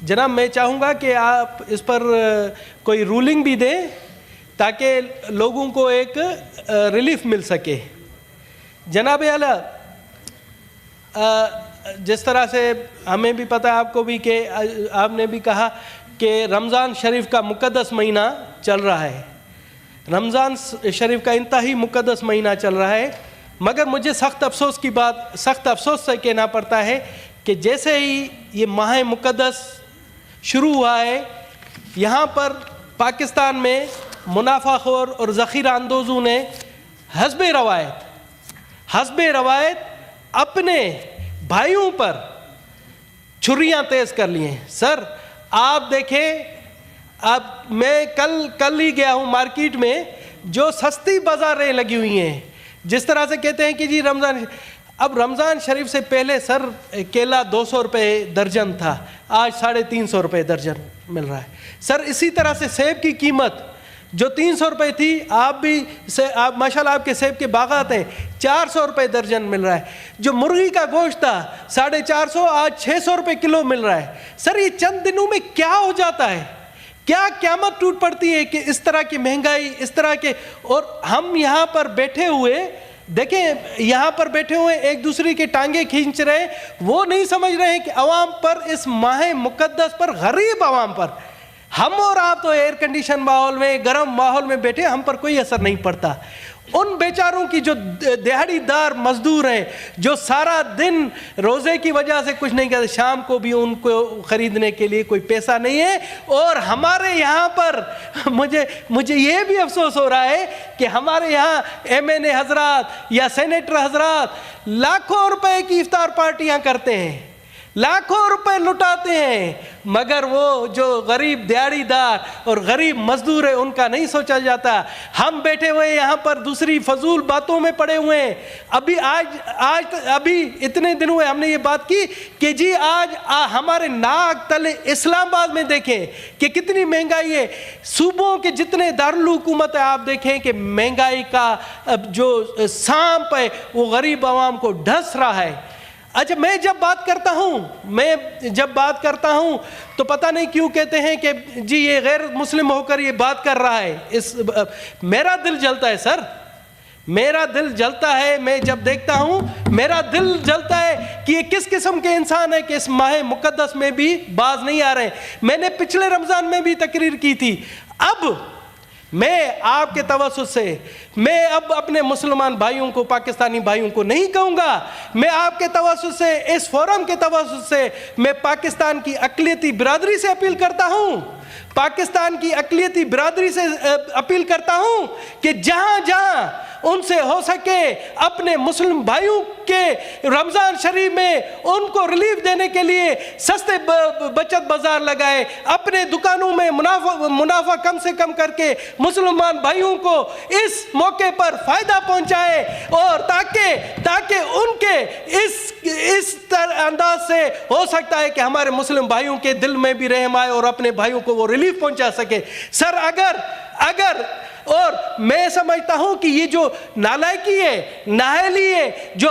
جناب میں چاہوں گا کہ آپ اس پر کوئی رولنگ بھی دیں تاکہ لوگوں کو ایک ریلیف مل سکے. جناب اعلیٰ، جس طرح سے ہمیں بھی پتہ ہے، آپ کو بھی، کہ آپ نے بھی کہا کہ رمضان شریف کا مقدس مہینہ چل رہا ہے. رمضان شریف کا انتہائی مقدس مہینہ چل رہا ہے، مگر مجھے سخت افسوس سے کہنا پڑتا ہے کہ جیسے ہی یہ ماہ مقدس شروع ہوا ہے، یہاں پر پاکستان میں منافع خور اور ذخیرہ اندوزوں نے حسب روایت اپنے بھائیوں پر چھریاں تیز کر لی ہیں. سر آپ دیکھیں، اب میں کل ہی گیا ہوں مارکیٹ میں، جو سستی بازاریں لگی ہوئی ہیں، جس طرح سے کہتے ہیں کہ جی رمضان شریف سے پہلے سر کیلا 200 روپے درجن تھا، آج 350 روپے درجن مل رہا ہے. سر اسی طرح سے سیب کی قیمت جو 300 روپے تھی، آپ ماشاءاللہ آپ کے سیب کے باغات ہیں، 400 روپے درجن مل رہا ہے. جو مرغی کا گوشت تھا 450، آج 600 روپے کلو مل رہا ہے. سر یہ چند دنوں میں کیا ہو جاتا ہے؟ کیا قیامت ٹوٹ پڑتی ہے کہ اس طرح کی مہنگائی، اس طرح کے، اور ہم یہاں پر بیٹھے ہوئے دیکھیں، یہاں پر بیٹھے ہوئے ایک دوسرے کی ٹانگیں کھینچ رہے ہیں. وہ نہیں سمجھ رہے ہیں کہ عوام پر، اس ماہ مقدس پر، غریب عوام پر، ہم اور آپ تو ایئر کنڈیشن ماحول میں، گرم ماحول میں بیٹھے، ہم پر کوئی اثر نہیں پڑتا. ان بیچاروں کی جو دیہڑی دار مزدور ہیں، جو سارا دن روزے کی وجہ سے کچھ نہیں کرتے، شام کو بھی ان کو خریدنے کے لیے کوئی پیسہ نہیں ہے. اور ہمارے یہاں پر مجھے یہ بھی افسوس ہو رہا ہے کہ ہمارے یہاں MNA حضرات یا سینیٹر حضرات لاکھوں روپے کی افطار پارٹیاں کرتے ہیں، لاکھوں روپے لٹاتے ہیں، مگر وہ جو غریب دیہڑی دار اور غریب مزدور ہے ان کا نہیں سوچا جاتا. ہم بیٹھے ہوئے یہاں پر دوسری فضول باتوں میں پڑے ہوئے ہیں. ابھی اتنے دن ہوئے ہم نے یہ بات کی کہ جی آج ہمارے ناک تلے اسلام آباد میں دیکھیں کہ کتنی مہنگائی ہے. صوبوں کے جتنے دارالحکومت ہے، آپ دیکھیں کہ مہنگائی کا جو سانپ ہے وہ غریب عوام کو ڈھس رہا ہے. اچھا، میں جب بات کرتا ہوں تو پتہ نہیں کیوں کہتے ہیں کہ جی یہ غیر مسلم ہو کر یہ بات کر رہا ہے. میرا دل جلتا ہے سر، میرا دل جلتا ہے. میں جب دیکھتا ہوں میرا دل جلتا ہے کہ یہ کس قسم کے انسان ہے کہ اس ماہ مقدس میں بھی باز نہیں آ رہے ہیں. میں نے پچھلے رمضان میں بھی تقریر کی تھی. اب میں آپ کے توسط سے، میں اب اپنے مسلمان بھائیوں کو، پاکستانی بھائیوں کو نہیں کہوں گا، میں آپ کے توسط سے، اس فورم کے توسط سے، میں پاکستان کی اقلیتی برادری سے اپیل کرتا ہوں، پاکستان کی اقلیتی برادری سے اپیل کرتا ہوں کہ جہاں جہاں ان سے ہو سکے اپنے مسلم بھائیوں کے رمضان شریف میں ان کو ریلیف دینے کے لیے سستے بچت بازار لگائے، اپنے دکانوں میں منافع کم سے کم کر کے مسلمان بھائیوں کو اس موقع پر فائدہ پہنچائے، اور تاکہ ان کے اس انداز سے ہو سکتا ہے کہ ہمارے مسلم بھائیوں کے دل میں بھی رحم آئے اور اپنے بھائیوں کو وہ ریلیف پہنچا سکے. سر اگر اور میں سمجھتا ہوں کہ یہ جو نالائکی ہے، نااہلی ہے، جو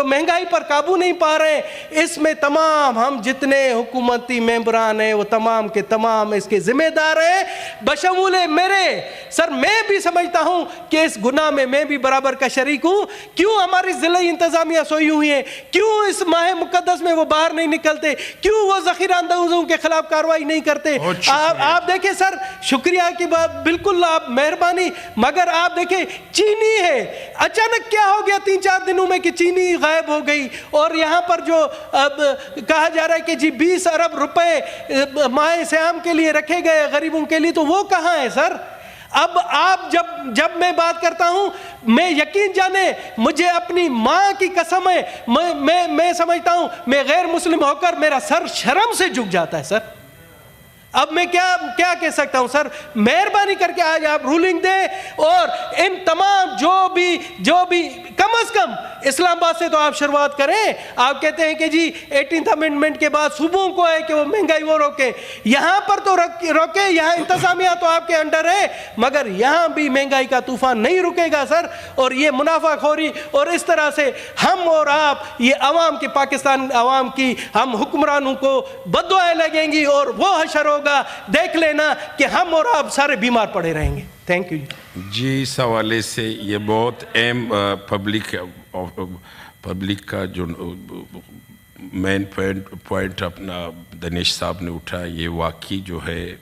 مہنگائی پر قابو نہیں پا رہے ہیں، اس میں تمام ہم جتنے حکومتی ممبران ہیں وہ تمام کے تمام اس کے ذمہ دار ہیں، بشمول میرے. سر میں بھی سمجھتا ہوں کہ اس گناہ میں میں بھی برابر کا شریک ہوں. کیوں ہماری ضلعی انتظامیہ سوئی ہوئی ہیں؟ کیوں اس ماہ مقدس میں وہ باہر نہیں نکلتے؟ کیوں وہ ذخیرہ اندوزوں کے خلاف کارروائی نہیں کرتے؟ آپ دیکھیں سر، شکریہ کی بالکل آپ مہربانی، مگر آپ دیکھیں چینی ہے، اچانک کیا ہو گیا 3-4 دنوں میں کہ چینی غائب ہو گئی، اور یہاں پر جو کہا جا رہا ہے کہ جی 20 ارب روپے ماہ سیام کے لیے رکھے گئے غریبوں کے لیے، تو وہ کہاں ہے سر؟ اب آپ جب میں بات کرتا ہوں، میں یقین جانے مجھے اپنی ماں کی قسم ہے، میں سمجھتا ہوں میں غیر مسلم ہو کر میرا سر شرم سے جھک جاتا ہے سر. اب میں کیا کہہ سکتا ہوں سر؟ مہربانی کر کے آج آپ رولنگ دیں، اور ان تمام جو بھی کم از کم اسلام آباد سے تو آپ شروعات کریں. آپ کہتے ہیں کہ جی 18th امینڈمنٹ کے بعد صوبوں کو ہے کہ وہ مہنگائی وہ روکیں. یہاں پر تو روکے, یہاں انتظامیہ تو آپ کے انڈر ہے, مگر یہاں بھی مہنگائی کا طوفان نہیں رکے گا سر. اور یہ منافع خوری اور اس طرح سے ہم اور آپ, یہ عوام کی, پاکستان عوام کی, ہم حکمرانوں کو بد دعائیں لگیں گی اور وہ حشر ہوگا. دیکھ لینا کہ ہم اور آپ سارے بیمار پڑے رہیں گے. تھینک یو جی. اس حوالے سے یہ بہت اہم پبلک کا جو مین پوائنٹ اپنا دنیش صاحب نے اٹھا, یہ واقعی جو ہے